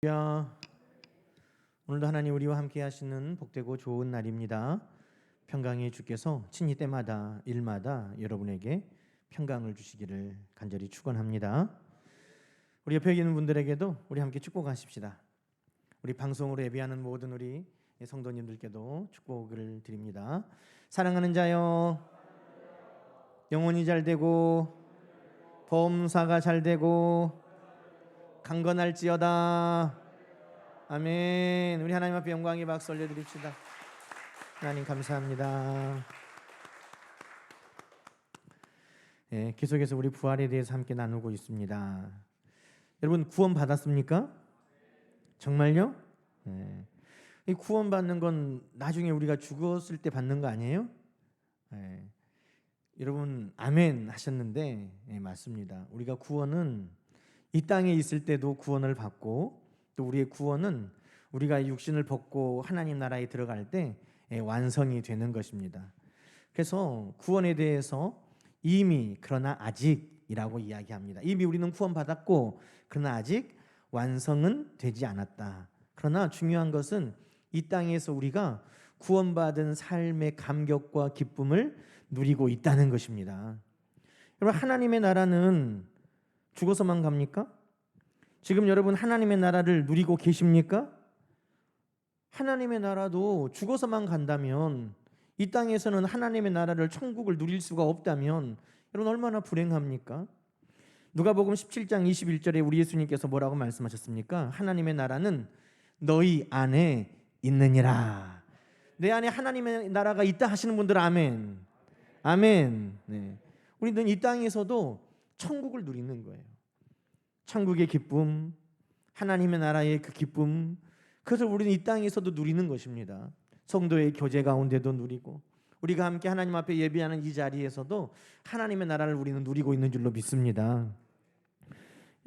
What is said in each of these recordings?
할렐루야. 오늘도 하나님 우리와 함께 하시는 복되고 좋은 날입니다. 평강의 주께서 친히 때마다 일마다 여러분에게 평강을 주시기를 간절히 축원합니다. 우리 옆에 있는 분들에게도 우리 함께 축복하십시다. 우리 방송으로 예배하는 모든 우리 성도님들께도 축복을 드립니다. 사랑하는 자여, 영혼이 잘 되고 범사가 잘 되고 강건할지어다. 아멘. 우리 하나님 앞에 영광의 박수 올려드립시다. 하나님 감사합니다. 계속해서 우리 부활에 대해서 함께 나누고 있습니다. 여러분 구원 받았습니까? 정말요? 이 구원 받는 건 나중에 우리가 죽었을 때 받는 거 아니에요? 여러분 아멘 하셨는데 맞습니다. 우리가 구원은 이 땅에 있을 때도 구원을 받고 또 우리의 구원은 우리가 육신을 벗고 하나님 나라에 들어갈 때 완성이 되는 것입니다. 그래서 구원에 대해서 이미 그러나 아직이라고 이야기합니다. 이미 우리는 구원받았고 그러나 아직 완성은 되지 않았다. 그러나 중요한 것은 이 땅에서 우리가 구원받은 삶의 감격과 기쁨을 누리고 있다는 것입니다. 여러분 하나님의 나라는 죽어서만 갑니까? 지금 여러분 하나님의 나라를 누리고 계십니까? 하나님의 나라도 죽어서만 간다면, 이 땅에서는 하나님의 나라를 천국을 누릴 수가 없다면 여러분 얼마나 불행합니까? 누가복음 17장 21절에 우리 예수님께서 뭐라고 말씀하셨습니까? 하나님의 나라는 너희 안에 있느니라. 내 안에 하나님의 나라가 있다 하시는 분들 아멘. 아멘. 우리는 이 땅에서도 천국을 누리는 거예요. 천국의 기쁨, 하나님의 나라의 그 기쁨, 그것을 우리는 이 땅에서도 누리는 것입니다. 성도의 교제 가운데도 누리고 우리가 함께 하나님 앞에 예배하는 이 자리에서도 하나님의 나라를 우리는 누리고 있는 줄로 믿습니다.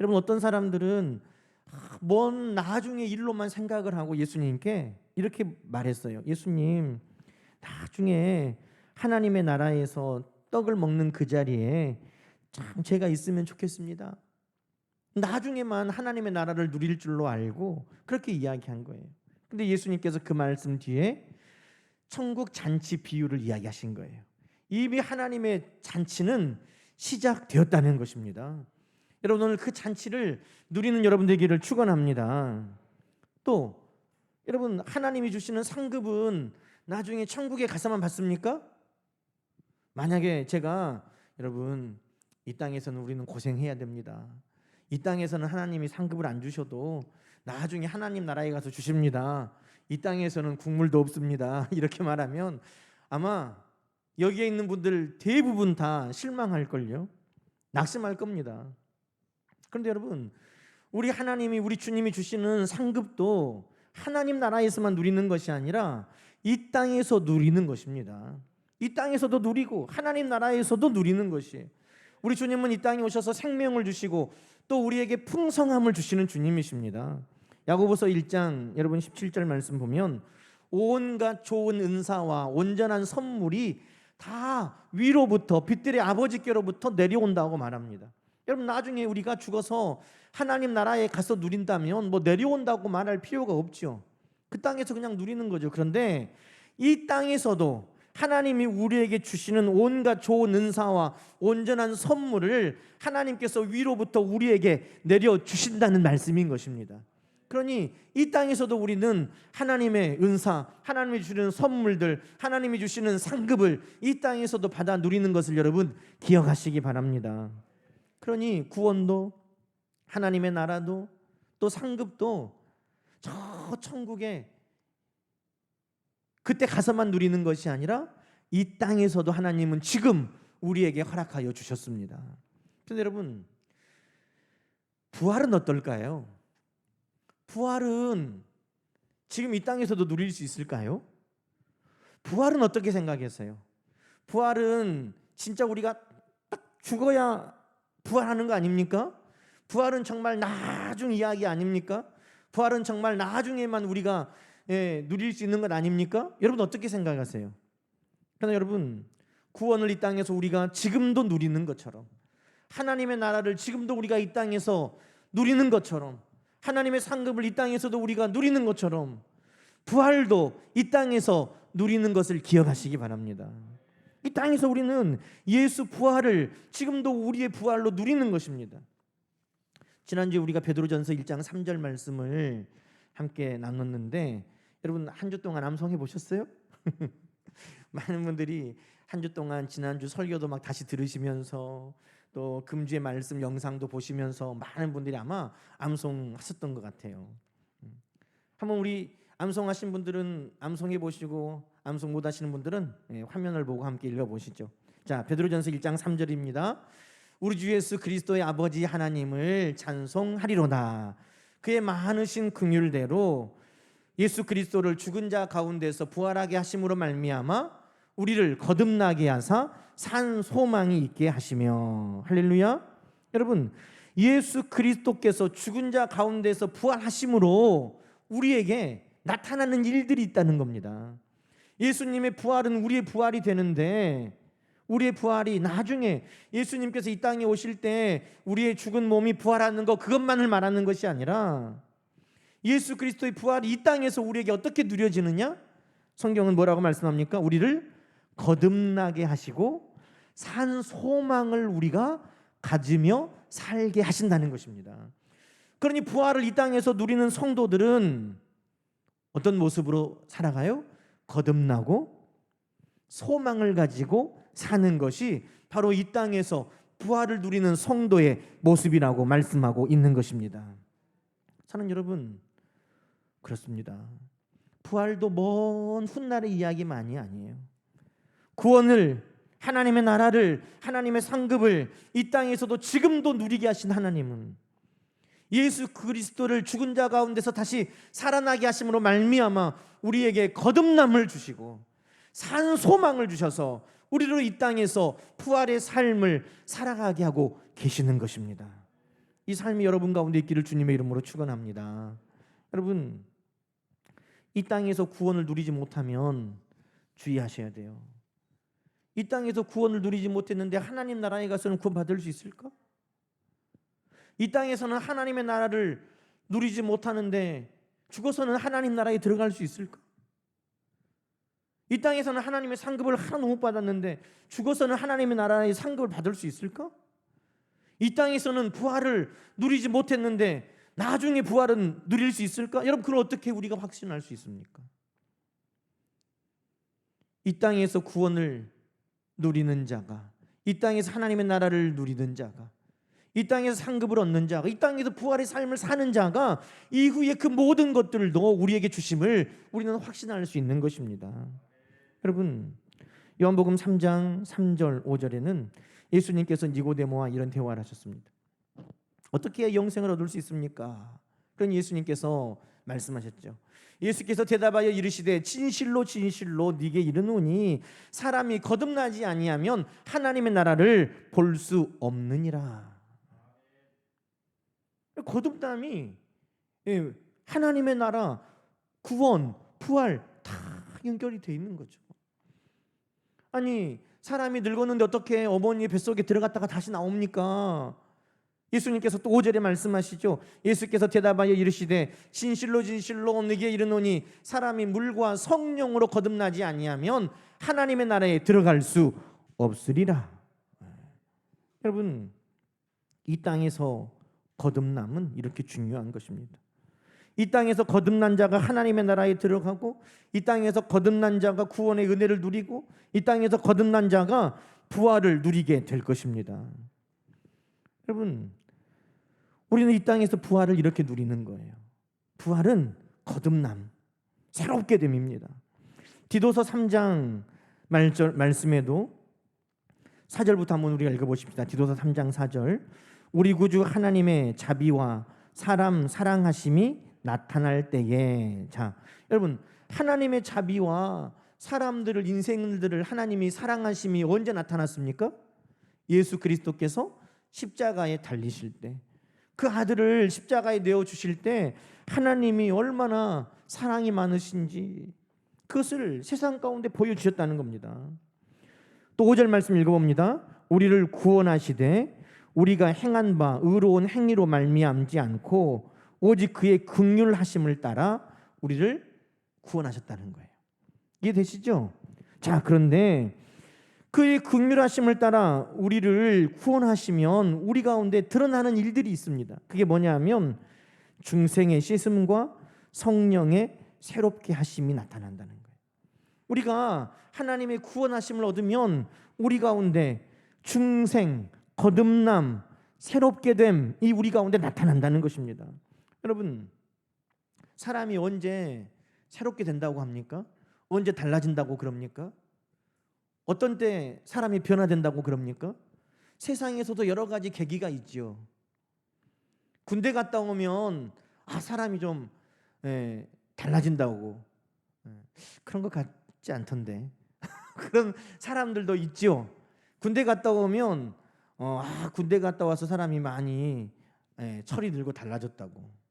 여러분 어떤 사람들은 먼 나중의 일로만 생각을 하고 예수님께 이렇게 말했어요. 예수님, 나중에 하나님의 나라에서 떡을 먹는 그 자리에 참 제가 있으면 좋겠습니다. 나중에만 하나님의 나라를 누릴 줄로 알고 그렇게 이야기한 거예요. 근데 예수님께서 그 말씀 뒤에 천국 잔치 비유를 이야기하신 거예요. 이미 하나님의 잔치는 시작되었다는 것입니다. 여러분 오늘 그 잔치를 누리는 여러분 되기를 축원합니다. 또 여러분 하나님이 주시는 상급은 나중에 천국에 가서만 받습니까? 만약에 제가 여러분 이 땅에서는 우리는 고생해야 됩니다. 이 땅에서는 하나님이 상급을 안 주셔도 나중에 하나님 나라에 가서 주십니다. 이 땅에서는 국물도 없습니다. 이렇게 말하면 아마 여기에 있는 분들 대부분 다 실망할걸요. 낙심할 겁니다. 그런데 여러분 우리 하나님이 우리 주님이 주시는 상급도 하나님 나라에서만 누리는 것이 아니라 이 땅에서 누리는 것입니다. 이 땅에서도 누리고 하나님 나라에서도 누리는 것이에요. 우리 주님은 이 땅에 오셔서 생명을 주시고 또 우리에게 풍성함을 주시는 주님이십니다. 야고보서 1장 여러분 17절 말씀 보면 온갖 좋은 은사와 온전한 선물이 다 위로부터 빛들의 아버지께로부터 내려온다고 말합니다. 여러분 나중에 우리가 죽어서 하나님 나라에 가서 누린다면 뭐 내려온다고 말할 필요가 없죠. 그 땅에서 그냥 누리는 거죠. 그런데 이 땅에서도 하나님이 우리에게 주시는 온갖 좋은 은사와 온전한 선물을 하나님께서 위로부터 우리에게 내려주신다는 말씀인 것입니다. 그러니 이 땅에서도 우리는 하나님의 은사, 하나님이 주시는 선물들, 하나님이 주시는 상급을 이 땅에서도 받아 누리는 것을 여러분 기억하시기 바랍니다. 그러니 구원도 하나님의 나라도 또 상급도 저 천국에 그때 가서만 누리는 것이 아니라 이 땅에서도 하나님은 지금 우리에게 허락하여 주셨습니다. 그런데 여러분 부활은 어떨까요? 부활은 지금 이 땅에서도 누릴 수 있을까요? 부활은 어떻게 생각했어요? 부활은 진짜 우리가 딱 죽어야 부활하는 거 아닙니까? 부활은 정말 나중 이야기 아닙니까? 부활은 정말 나중에만 우리가 누릴 수 있는 것 아닙니까? 여러분 어떻게 생각하세요? 그러나 여러분 구원을 이 땅에서 우리가 지금도 누리는 것처럼 하나님의 나라를 지금도 우리가 이 땅에서 누리는 것처럼 하나님의 상급을 이 땅에서도 우리가 누리는 것처럼 부활도 이 땅에서 누리는 것을 기억하시기 바랍니다. 이 땅에서 우리는 예수 부활을 지금도 우리의 부활로 누리는 것입니다. 지난주에 우리가 베드로전서 1장 3절 말씀을 함께 나눴는데 여러분 한 주 동안 암송해 보셨어요? 많은 분들이 한 주 동안 지난주 설교도 막 다시 들으시면서 또 금주의 말씀 영상도 보시면서 많은 분들이 아마 암송하셨던 것 같아요. 한번 우리 암송하신 분들은 암송해 보시고 암송 못 하시는 분들은 화면을 보고 함께 읽어 보시죠. 자, 베드로전서 1장 3절입니다. 우리 주 예수 그리스도의 아버지 하나님을 찬송하리로다. 그의 많으신 긍휼대로 예수 그리스도를 죽은 자 가운데서 부활하게 하심으로 말미암아 우리를 거듭나게 하사 산 소망이 있게 하시며. 할렐루야. 여러분, 예수 그리스도께서 죽은 자 가운데서 부활하심으로 우리에게 나타나는 일들이 있다는 겁니다. 예수님의 부활은 우리의 부활이 되는데 우리의 부활이 나중에 예수님께서 이 땅에 오실 때 우리의 죽은 몸이 부활하는 것, 그것만을 말하는 것이 아니라 예수 그리스도의 부활이 이 땅에서 우리에게 어떻게 누려지느냐? 성경은 뭐라고 말씀합니까? 우리를 거듭나게 하시고 산 소망을 우리가 가지며 살게 하신다는 것입니다. 그러니 부활을 이 땅에서 누리는 성도들은 어떤 모습으로 살아가요? 거듭나고 소망을 가지고 사는 것이 바로 이 땅에서 부활을 누리는 성도의 모습이라고 말씀하고 있는 것입니다. 사랑하는 여러분, 그렇습니다. 부활도 먼 훗날의 이야기만이 아니에요. 구원을, 하나님의 나라를, 하나님의 상급을 이 땅에서도 지금도 누리게 하신 하나님은 예수 그리스도를 죽은 자 가운데서 다시 살아나게 하심으로 말미암아 우리에게 거듭남을 주시고 산 소망을 주셔서 우리로 이 땅에서 부활의 삶을 살아가게 하고 계시는 것입니다. 이 삶이 여러분 가운데 있기를 주님의 이름으로 축원합니다. 여러분, 이 땅에서 구원을 누리지 못하면 주의하셔야 돼요. 이 땅에서 구원을 누리지 못했는데 하나님 나라에 가서는 구원받을 수 있을까? 이 땅에서는 하나님의 나라를 누리지 못하는데 죽어서는 하나님 나라에 들어갈 수 있을까? 이 땅에서는 하나님의 상급을 하나도 못 받았는데 죽어서는 하나님의 나라의 상급을 받을 수 있을까? 이 땅에서는 부활을 누리지 못했는데 나중에 부활은 누릴 수 있을까? 여러분, 그걸 어떻게 우리가 확신할 수 있습니까? 이 땅에서 구원을 누리는 자가, 이 땅에서 하나님의 나라를 누리는 자가, 이 땅에서 상급을 얻는 자가, 이 땅에서 부활의 삶을 사는 자가 이후에 그 모든 것들도 우리에게 주심을 우리는 확신할 수 있는 것입니다. 여러분, 요한복음 3장 3절 5절에는 예수님께서 니고데모와 이런 대화를 하셨습니다. 어떻게 해야 영생을 얻을 수 있습니까? 그런 예수님께서 말씀하셨죠. 예수께서 대답하여 이르시되 진실로 진실로 네게 이르노니 사람이 거듭나지 아니하면 하나님의 나라를 볼 수 없느니라. 거듭남이 하나님의 나라, 구원, 부활 다 연결이 돼 있는 거죠. 아니, 사람이 늙었는데 어떻게 어머니의 뱃속에 들어갔다가 다시 나옵니까? 예수님께서 또 5절에 말씀하시죠. 예수께서 대답하여 이르시되 진실로 진실로 네게 이르노니 사람이 물과 성령으로 거듭나지 아니하면 하나님의 나라에 들어갈 수 없으리라. 여러분, 이 땅에서 거듭남은 이렇게 중요한 것입니다. 이 땅에서 거듭난 자가 하나님의 나라에 들어가고, 이 땅에서 거듭난 자가 구원의 은혜를 누리고, 이 땅에서 거듭난 자가 부활을 누리게 될 것입니다. 여러분, 우리는 이 땅에서 부활을 이렇게 누리는 거예요. 부활은 거듭남, 새롭게 됨입니다. 디도서 3장 말씀에도 4절부터 한번 우리가 읽어보십시다. 디도서 3장 4절. 우리 구주 하나님의 자비와 사람 사랑하심이 나타날 때에. 자, 여러분, 하나님의 자비와 사람들을, 인생들을 하나님이 사랑하심이 언제 나타났습니까? 예수 그리스도께서 십자가에 달리실 때, 그 아들을 십자가에 내어주실 때 하나님이 얼마나 사랑이 많으신지 그것을 세상 가운데 보여주셨다는 겁니다. 또 5절 말씀 읽어봅니다. 우리를 구원하시되 우리가 행한 바 의로운 행위로 말미암지 않고 오직 그의 긍휼하심을 따라 우리를 구원하셨다는 거예요. 이해되시죠? 자, 그런데 그의 긍휼하심을 따라 우리를 구원하시면 우리 가운데 드러나는 일들이 있습니다. 그게 뭐냐면 중생의 씻음과 성령의 새롭게 하심이 나타난다는 거예요. 우리가 하나님의 구원하심을 얻으면 우리 가운데 중생, 거듭남, 새롭게 됨이 우리 가운데 나타난다는 것입니다. 여러분, 사람이 언제 새롭게 된다고 합니까? 언제 달라진다고 그럽니까? 어떤 때 사람이 변화된다고 그럽니까? 세상에서도 여러 가지 계기가 있죠. 군대 갔다 오면 사람이 좀 달라진다고, 그런 것 같지 않던데 그런 사람들도 있죠. 군대 갔다 오면 군대 갔다 와서 사람이 많이 철이 들고 달라졌다고.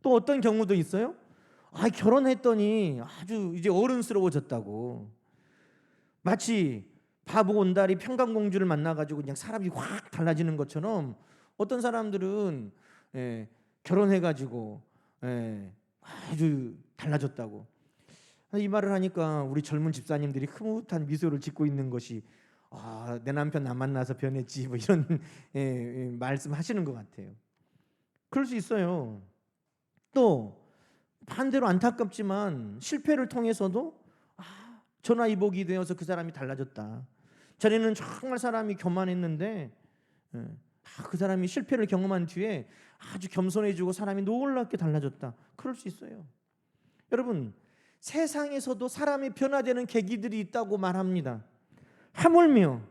또 어떤 경우도 있어요. 결혼했더니 아주 이제 어른스러워졌다고. 마치 바보 온달이 평강공주를 만나가지고 그냥 사람이 확 달라지는 것처럼 어떤 사람들은 결혼해가지고 아주 달라졌다고. 이 말을 하니까 우리 젊은 집사님들이 흐뭇한 미소를 짓고 있는 것이 내 남편 나 만나서 변했지 뭐 이런 말씀하시는 것 같아요. 그럴 수 있어요. 또 반대로 안타깝지만 실패를 통해서도 전화위복이 되어서 그 사람이 달라졌다. 전에는 정말 사람이 교만했는데 그 사람이 실패를 경험한 뒤에 아주 겸손해지고 사람이 놀랍게 달라졌다. 그럴 수 있어요. 여러분, 세상에서도 사람이 변화되는 계기들이 있다고 말합니다. 하물며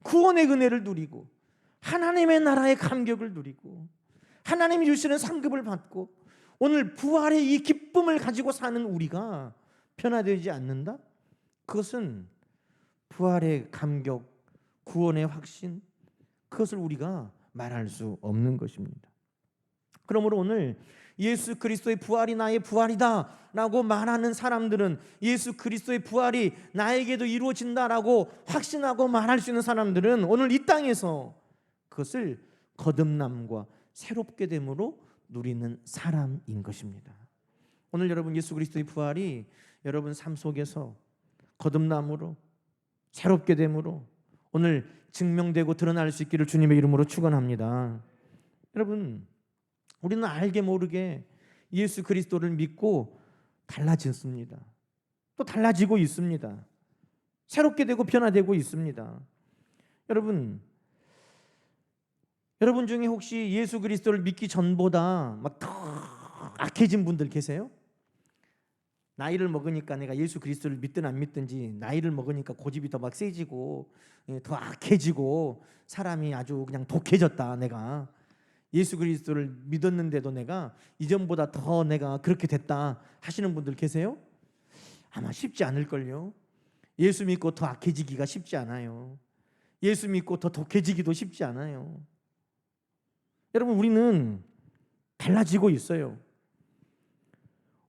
구원의 은혜를 누리고 하나님의 나라의 감격을 누리고 하나님이 주시는 상급을 받고 오늘 부활의 이 기쁨을 가지고 사는 우리가 변화되지 않는다? 그것은 부활의 감격, 구원의 확신, 그것을 우리가 말할 수 없는 것입니다. 그러므로 오늘 예수 그리스도의 부활이 나의 부활이다 라고 말하는 사람들은, 예수 그리스도의 부활이 나에게도 이루어진다라고 확신하고 말할 수 있는 사람들은 오늘 이 땅에서 그것을 거듭남과 새롭게 됨으로 누리는 사람인 것입니다. 오늘 여러분, 예수 그리스도의 부활이 여러분 삶 속에서 거듭남으로 새롭게 됨으로 오늘 증명되고 드러날 수 있기를 주님의 이름으로 축원합니다. 여러분, 우리는 알게 모르게 예수 그리스도를 믿고 달라졌습니다. 또 달라지고 있습니다. 새롭게 되고 변화되고 있습니다. 여러분 중에 혹시 예수 그리스도를 믿기 전보다 막 더 악해진 분들 계세요? 나이를 먹으니까 내가 예수 그리스도를 믿든 안 믿든지 나이를 먹으니까 고집이 더 막 세지고 더 악해지고 사람이 아주 그냥 독해졌다. 내가 예수 그리스도를 믿었는데도 내가 이전보다 더 내가 그렇게 됐다 하시는 분들 계세요? 아마 쉽지 않을걸요. 예수 믿고 더 악해지기가 쉽지 않아요. 예수 믿고 더 독해지기도 쉽지 않아요. 여러분, 우리는 달라지고 있어요.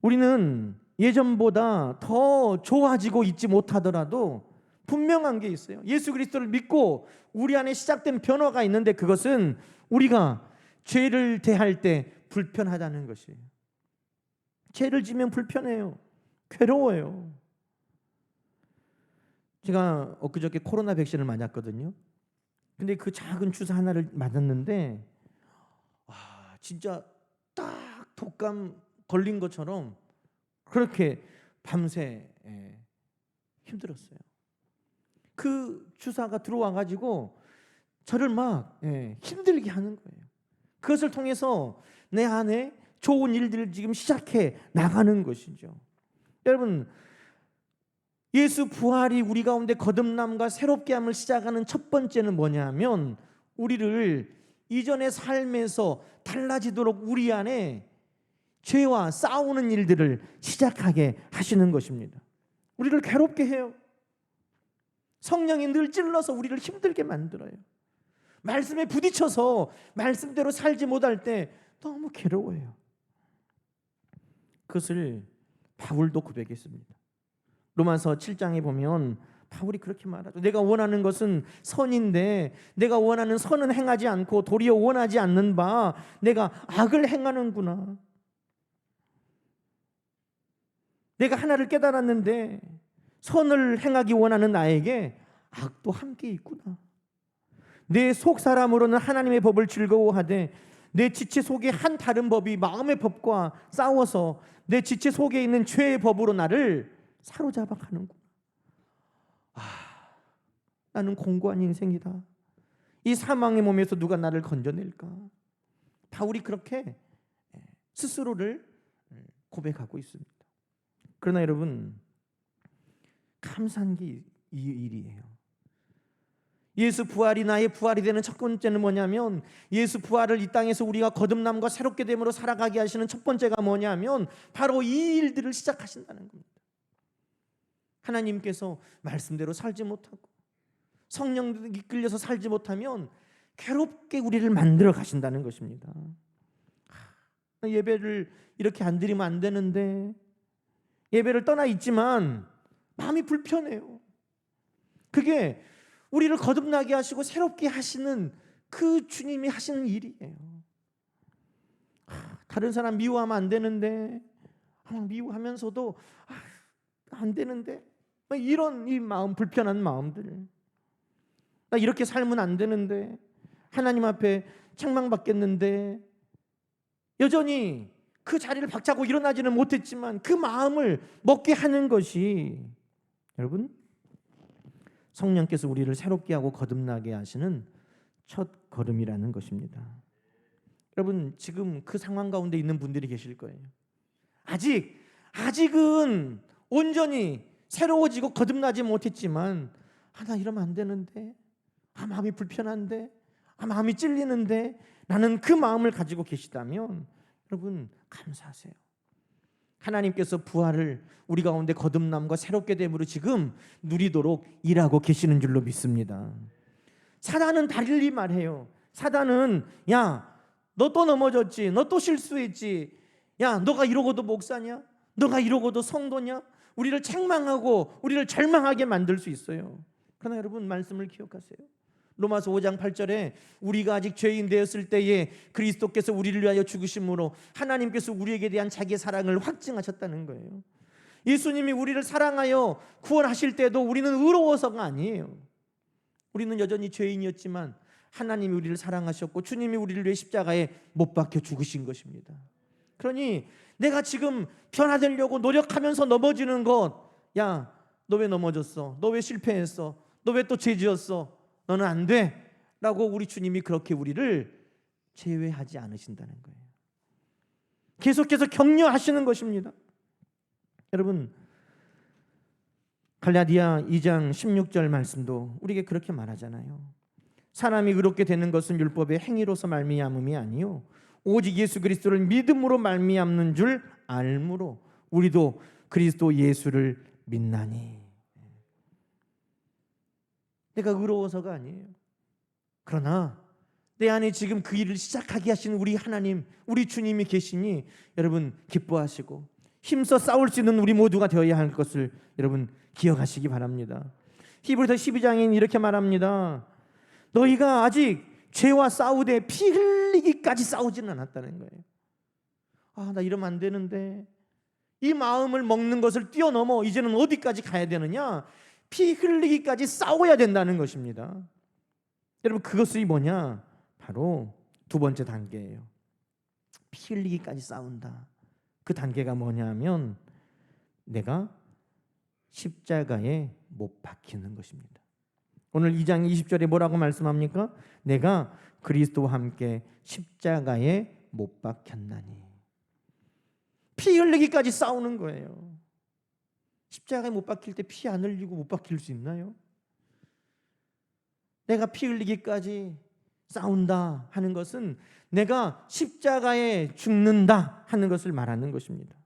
우리는 예전보다 더 좋아지고 있지 못하더라도 분명한 게 있어요. 예수 그리스도를 믿고 우리 안에 시작된 변화가 있는데 그것은 우리가 죄를 대할 때 불편하다는 것이에요. 죄를 지면 불편해요. 괴로워요. 제가 엊그저께 코로나 백신을 맞았거든요. 근데 그 작은 주사 하나를 맞았는데 진짜 딱 독감 걸린 것처럼 그렇게 밤새 힘들었어요. 그 주사가 들어와 가지고 저를 막 힘들게 하는 거예요. 그것을 통해서 내 안에 좋은 일들을 지금 시작해 나가는 것이죠. 여러분, 예수 부활이 우리 가운데 거듭남과 새롭게 함을 시작하는 첫 번째는 뭐냐면 우리를 이전의 삶에서 달라지도록 우리 안에 죄와 싸우는 일들을 시작하게 하시는 것입니다. 우리를 괴롭게 해요. 성령이 늘 찔러서 우리를 힘들게 만들어요. 말씀에 부딪혀서 말씀대로 살지 못할 때 너무 괴로워요. 그것을 바울도 고백했습니다. 로마서 7장에 보면 바울이 그렇게 말하죠. 내가 원하는 것은 선인데 내가 원하는 선은 행하지 않고 도리어 원하지 않는 바 내가 악을 행하는구나. 내가 하나를 깨달았는데 선을 행하기 원하는 나에게 악도 함께 있구나. 내 속 사람으로는 하나님의 법을 즐거워하되 내 지체 속에 한 다른 법이 마음의 법과 싸워서 내 지체 속에 있는 죄의 법으로 나를 사로잡아 가는구나. 나는 공고한 인생이다. 이 사망의 몸에서 누가 나를 건져낼까? 바울이 그렇게 스스로를 고백하고 있습니다. 그러나 여러분, 감사한 게 이 일이에요. 예수 부활이 나의 부활이 되는 첫 번째는 뭐냐면, 예수 부활을 이 땅에서 우리가 거듭남과 새롭게 됨으로 살아가게 하시는 첫 번째가 뭐냐면 바로 이 일들을 시작하신다는 겁니다. 하나님께서 말씀대로 살지 못하고 성령 이끌려서 살지 못하면 괴롭게 우리를 만들어 가신다는 것입니다. 예배를 이렇게 안 드리면 안 되는데, 예배를 떠나 있지만 마음이 불편해요. 그게 우리를 거듭나게 하시고 새롭게 하시는 그 주님이 하시는 일이에요. 다른 사람 미워하면 안 되는데, 미워하면서도 안 되는데, 이런 이 마음, 불편한 마음들. 나 이렇게 살면 안 되는데, 하나님 앞에 책망받겠는데, 여전히 그 자리를 박차고 일어나지는 못했지만 그 마음을 먹게 하는 것이, 여러분, 성령께서 우리를 새롭게 하고 거듭나게 하시는 첫 걸음이라는 것입니다. 여러분, 지금 그 상황 가운데 있는 분들이 계실 거예요. 아직은 온전히 새로워지고 거듭나지 못했지만, 나 이러면 안 되는데, 마음이 불편한데, 마음이 찔리는데, 나는 그 마음을 가지고 계시다면 여러분, 감사하세요. 하나님께서 부활을 우리 가운데 거듭남과 새롭게 됨으로 지금 누리도록 일하고 계시는 줄로 믿습니다. 사단은 달리 말해요. 사단은, 야, 너 또 넘어졌지, 너 또 실수했지, 야, 너가 이러고도 목사냐, 너가 이러고도 성도냐, 우리를 책망하고 우리를 절망하게 만들 수 있어요. 그러나 여러분, 말씀을 기억하세요. 로마서 5장 8절에 우리가 아직 죄인 되었을 때에 그리스도께서 우리를 위하여 죽으심으로 하나님께서 우리에게 대한 자기의 사랑을 확증하셨다는 거예요. 예수님이 우리를 사랑하여 구원하실 때도 우리는 의로워서가 아니에요. 우리는 여전히 죄인이었지만 하나님이 우리를 사랑하셨고 주님이 우리를 위해 십자가에 못 박혀 죽으신 것입니다. 그러니 내가 지금 변화되려고 노력하면서 넘어지는 것, 야, 너 왜 넘어졌어? 너 왜 실패했어? 너 왜 또 죄 지었어? 너는 안 돼 라고 우리 주님이 그렇게 우리를 제외하지 않으신다는 거예요. 계속해서 격려하시는 것입니다. 여러분, 갈라디아 2장 16절 말씀도 우리에게 그렇게 말하잖아요. 사람이 의롭게 되는 것은 율법의 행위로서 말미암음이 아니요 오직 예수 그리스도를 믿음으로 말미암는 줄 알므로 우리도 그리스도 예수를 믿나니. 내가 의로워서가 아니에요. 그러나 내 안에 지금 그 일을 시작하게 하시는 우리 하나님, 우리 주님이 계시니 여러분 기뻐하시고 힘써 싸울 수 있는 우리 모두가 되어야 할 것을 여러분 기억하시기 바랍니다. 히브리서 12장에는 이렇게 말합니다. 너희가 아직 죄와 싸우되 피 흘리기까지 싸우지는 않았다는 거예요. 나 이러면 안 되는데, 이 마음을 먹는 것을 뛰어넘어 이제는 어디까지 가야 되느냐? 피 흘리기까지 싸워야 된다는 것입니다. 여러분, 그것이 뭐냐? 바로 두 번째 단계예요. 피 흘리기까지 싸운다. 그 단계가 뭐냐면 내가 십자가에 못 박히는 것입니다. 오늘 2장 20절에 뭐라고 말씀합니까? 내가 그리스도와 함께 십자가에 못 박혔나니. 피 흘리기까지 싸우는 거예요. 십자가에 못 박힐 때 피 안 흘리고 못 박힐 수 있나요? 내가 피 흘리기까지 싸운다 하는 것은 내가 십자가에 죽는다 하는 것을 말하는 것입니다.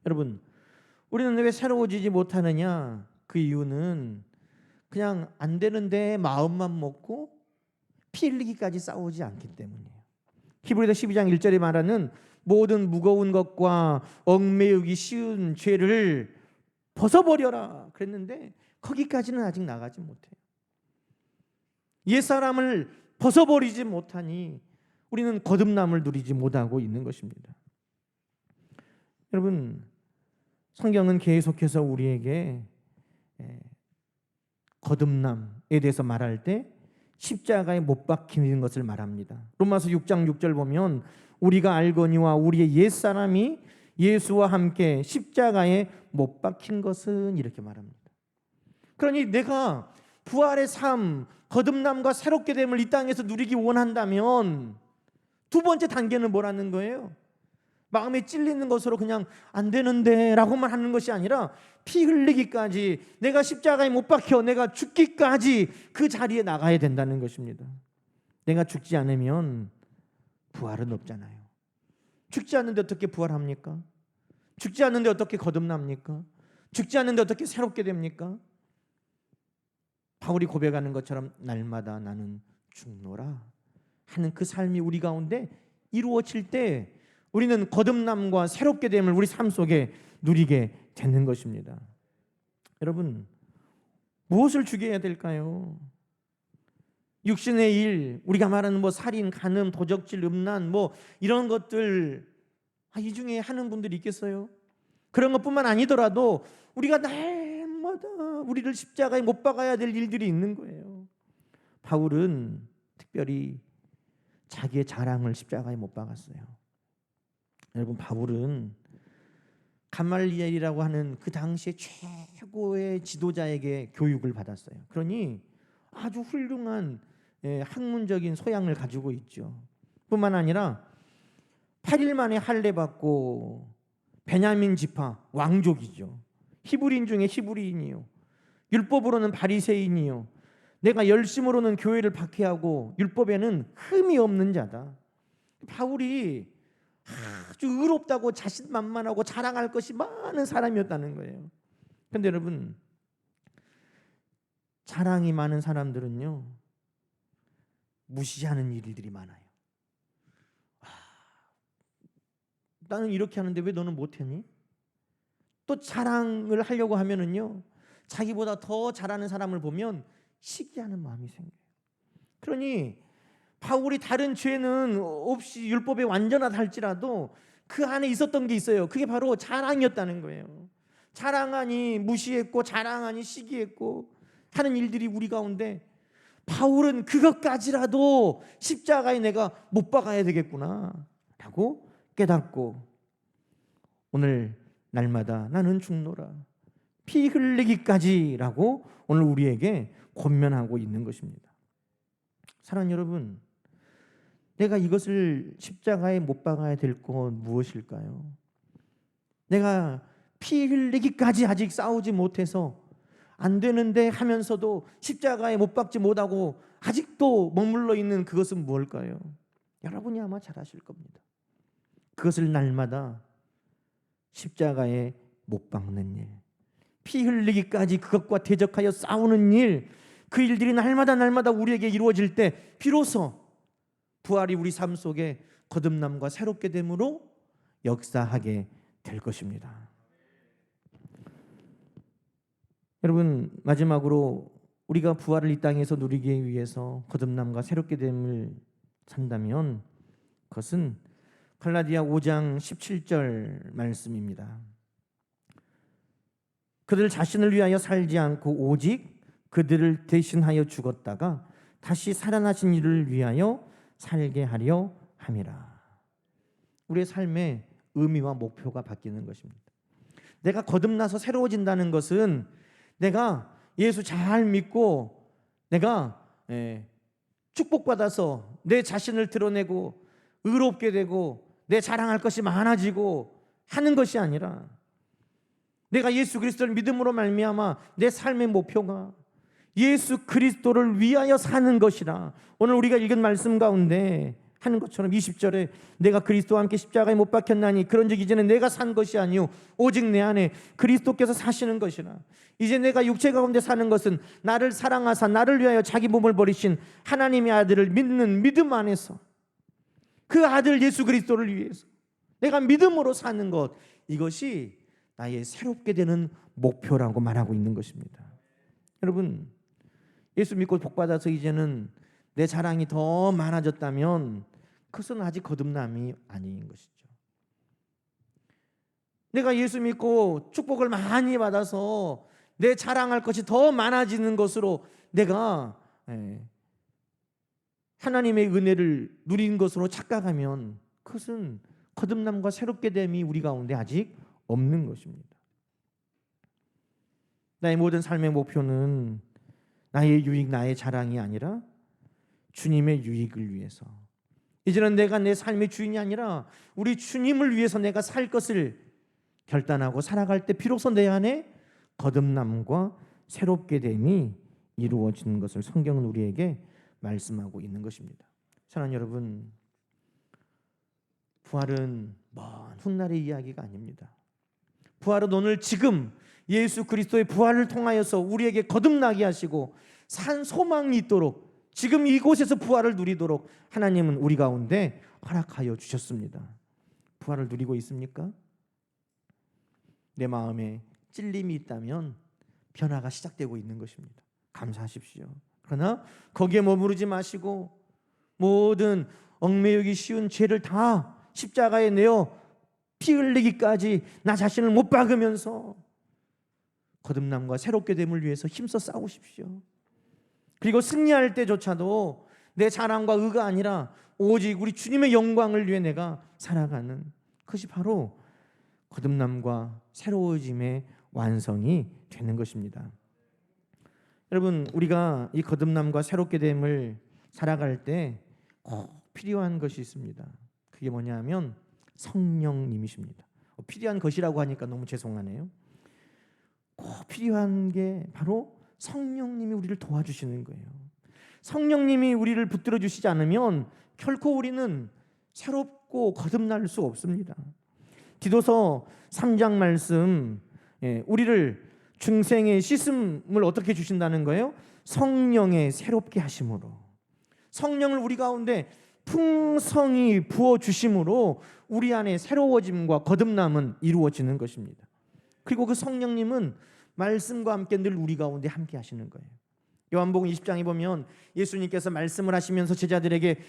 여러분, 우리는 왜 새로워지지 못하느냐? 그 이유는 그냥 안 되는데 마음만 먹고 피 흘리기까지 싸우지 않기 때문이에요. 히브리서 12장 1절에 말하는 모든 무거운 것과 얽매이기 쉬운 죄를 벗어버려라 그랬는데 거기까지는 아직 나가지 못해요. 옛사람을 벗어버리지 못하니 우리는 거듭남을 누리지 못하고 있는 것입니다. 여러분, 성경은 계속해서 우리에게 거듭남에 대해서 말할 때 십자가에 못 박히는 것을 말합니다. 로마서 6장 6절 보면 우리가 알거니와 우리의 옛사람이 예수와 함께 십자가에 못 박힌 것은 이렇게 말합니다. 그러니 내가 부활의 삶, 거듭남과 새롭게 됨을 이 땅에서 누리기 원한다면 두 번째 단계는 뭐라는 거예요? 마음에 찔리는 것으로 그냥 안 되는데 라고만 하는 것이 아니라 피 흘리기까지, 내가 십자가에 못 박혀 내가 죽기까지 그 자리에 나가야 된다는 것입니다. 내가 죽지 않으면 부활은 없잖아요. 죽지 않는데 어떻게 부활합니까? 죽지 않는데 어떻게 거듭납니까? 죽지 않는데 어떻게 새롭게 됩니까? 바울이 고백하는 것처럼 날마다 나는 죽노라 하는 그 삶이 우리 가운데 이루어질 때 우리는 거듭남과 새롭게 됨을 우리 삶 속에 누리게 되는 것입니다. 여러분, 무엇을 죽여야 될까요? 육신의 일, 우리가 말하는 살인, 간음, 도적질, 음란 이런 것들, 이 중에 하는 분들이 있겠어요? 그런 것뿐만 아니더라도 우리가 날마다 우리를 십자가에 못 박아야 될 일들이 있는 거예요. 바울은 특별히 자기의 자랑을 십자가에 못 박았어요. 여러분, 바울은 가말리엘이라고 하는 그 당시에 최고의 지도자에게 교육을 받았어요. 그러니 아주 훌륭한 학문적인 소양을 가지고 있죠. 뿐만 아니라 8일 만에 할례 받고 베냐민 지파 왕족이죠. 히브리인 중에 히브리인이요, 율법으로는 바리새인이요, 내가 열심으로는 교회를 박해하고 율법에는 흠이 없는 자다. 바울이 아주 의롭다고 자신만만하고 자랑할 것이 많은 사람이었다는 거예요. 그런데 여러분, 자랑이 많은 사람들은요 무시하는 일들이 많아요. 나는 이렇게 하는데 왜 너는 못했니? 또 자랑을 하려고 하면은요 자기보다 더 잘하는 사람을 보면 시기하는 마음이 생겨요. 그러니 바울이 다른 죄는 없이 율법에 완전하다 할지라도 그 안에 있었던 게 있어요. 그게 바로 자랑이었다는 거예요. 자랑하니 무시했고 자랑하니 시기했고 하는 일들이 우리 가운데, 바울은 그것까지라도 십자가에 내가 못 박아야 되겠구나 라고 깨닫고 오늘 날마다 나는 죽노라, 피 흘리기까지 라고 오늘 우리에게 권면하고 있는 것입니다. 사랑하는 여러분, 내가 이것을 십자가에 못 박아야 될 건 무엇일까요? 내가 피 흘리기까지 아직 싸우지 못해서 안 되는데 하면서도 십자가에 못 박지 못하고 아직도 머물러 있는 그것은 무엇일까요? 여러분이 아마 잘 아실 겁니다. 그것을 날마다 십자가에 못 박는 일, 피 흘리기까지 그것과 대적하여 싸우는 일, 그 일들이 날마다 우리에게 이루어질 때 비로소 부활이 우리 삶 속에 거듭남과 새롭게 됨으로 역사하게 될 것입니다. 여러분, 마지막으로 우리가 부활을 이 땅에서 누리기 위해서 거듭남과 새롭게 됨을 산다면 그것은 갈라디아 5장 17절 말씀입니다. 그들 자신을 위하여 살지 않고 오직 그들을 대신하여 죽었다가 다시 살아나신 이를 위하여 살게 하려 함이라. 우리의 삶의 의미와 목표가 바뀌는 것입니다. 내가 거듭나서 새로워진다는 것은 내가 예수 잘 믿고 내가 축복받아서 내 자신을 드러내고 의롭게 되고 내 자랑할 것이 많아지고 하는 것이 아니라, 내가 예수 그리스도를 믿음으로 말미암아 내 삶의 목표가 예수 그리스도를 위하여 사는 것이라. 오늘 우리가 읽은 말씀 가운데 하는 것처럼 20절에 내가 그리스도와 함께 십자가에 못 박혔나니 그런즉 이제는 내가 산 것이 아니요 오직 내 안에 그리스도께서 사시는 것이라. 이제 내가 육체 가운데 사는 것은 나를 사랑하사 나를 위하여 자기 몸을 버리신 하나님의 아들을 믿는 믿음 안에서, 그 아들 예수 그리스도를 위해서 내가 믿음으로 사는 것, 이것이 나의 새롭게 되는 목표라고 말하고 있는 것입니다. 여러분, 예수 믿고 복받아서 이제는 내 자랑이 더 많아졌다면 그것은 아직 거듭남이 아닌 것이죠. 내가 예수 믿고 축복을 많이 받아서 내 자랑할 것이 더 많아지는 것으로 내가 하나님의 은혜를 누린 것으로 착각하면 그것은 거듭남과 새롭게 됨이 우리 가운데 아직 없는 것입니다. 나의 모든 삶의 목표는 나의 유익, 나의 자랑이 아니라 주님의 유익을 위해서, 이제는 내가 내 삶의 주인이 아니라 우리 주님을 위해서 내가 살 것을 결단하고 살아갈 때 비로소 내 안에 거듭남과 새롭게 됨이 이루어지는 것을 성경은 우리에게 말씀하고 있는 것입니다. 사랑하는 여러분, 부활은 먼 훗날의 이야기가 아닙니다. 부활은 오늘 지금 예수 그리스도의 부활을 통하여서 우리에게 거듭나게 하시고 산 소망이 있도록 지금 이곳에서 부활을 누리도록 하나님은 우리 가운데 허락하여 주셨습니다. 부활을 누리고 있습니까? 내 마음에 찔림이 있다면 변화가 시작되고 있는 것입니다. 감사하십시오. 그러나 거기에 머무르지 마시고 모든 얽매이기 쉬운 죄를 다 십자가에 내어 피 흘리기까지 나 자신을 못 박으면서 거듭남과 새롭게 됨을 위해서 힘써 싸우십시오. 그리고 승리할 때조차도 내 자랑과 의가 아니라 오직 우리 주님의 영광을 위해 내가 살아가는, 그것이 바로 거듭남과 새로워짐의 완성이 되는 것입니다. 여러분, 우리가 이 거듭남과 새롭게 됨을 살아갈 때 꼭 필요한 것이 있습니다. 그게 뭐냐면 성령님이십니다. 필요한 것이라고 하니까 너무 죄송하네요. 꼭 필요한 게 바로 성령님이 우리를 도와주시는 거예요. 성령님이 우리를 붙들어 주시지 않으면 결코 우리는 새롭고 거듭날 수 없습니다. 디도서 3장 말씀, 우리를 중생의 씻음을 어떻게 주신다는 거예요? 성령의 새롭게 하심으로. 성령을 우리 가운데 풍성히 부어주심으로 우리 안에 새로워짐과 거듭남은 이루어지는 것입니다. 그리고 그 성령님은 말씀과 함께 늘 우리 가운데 함께 하시는 거예요. 요한복음 20장에 보면 예수님께서 말씀을 하시면서 제자들에게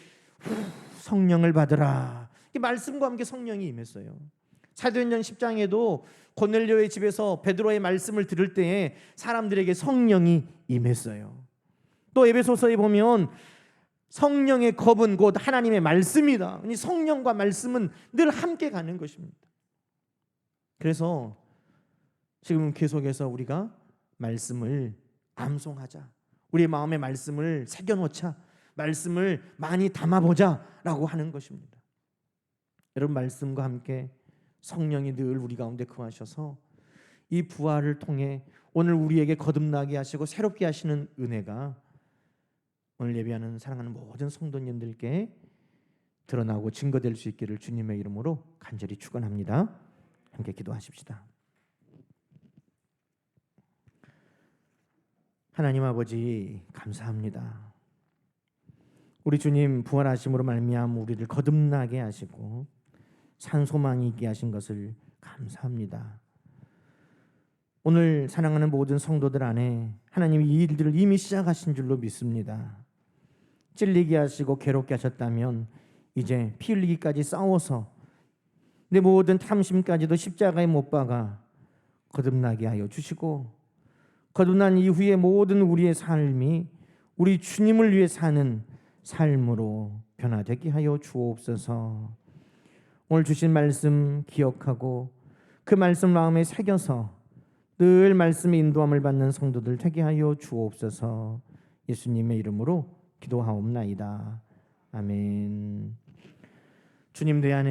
성령을 받으라, 말씀과 함께 성령이 임했어요. 사도행전 10장에도 고넬료의 집에서 베드로의 말씀을 들을 때에 사람들에게 성령이 임했어요. 또 에베소서에 보면 성령의 겁은 곧 하나님의 말씀이다. 성령과 말씀은 늘 함께 가는 것입니다. 그래서 지금 계속해서 우리가 말씀을 암송하자, 우리의 마음에 말씀을 새겨놓자, 말씀을 많이 담아보자 라고 하는 것입니다. 여러분, 말씀과 함께 성령이 늘 우리 가운데 거하셔서 이 부활을 통해 오늘 우리에게 거듭나게 하시고 새롭게 하시는 은혜가 오늘 예배하는 사랑하는 모든 성도님들께 드러나고 증거될 수 있기를 주님의 이름으로 간절히 축원합니다. 함께 기도하십시다. 하나님 아버지, 감사합니다. 우리 주님 부활하심으로 말미암아 우리를 거듭나게 하시고 산 소망이 있게 하신 것을 감사합니다. 오늘 사랑하는 모든 성도들 안에 하나님이 이 일들을 이미 시작하신 줄로 믿습니다. 찔리게 하시고 괴롭게 하셨다면 이제 피 흘리기까지 싸워서 내 모든 탐심까지도 십자가에 못 박아 거듭나게 하여 주시고, 거듭난 이후에 모든 우리의 삶이 우리 주님을 위해 사는 삶으로 변화되게 하여 주옵소서. 오늘 주신 말씀 기억하고 그 말씀 마음에 새겨서 늘 말씀의 인도함을 받는 성도들 되게 하여 주옵소서. 예수님의 이름으로 기도하옵나이다. 아멘. 주님 내 안에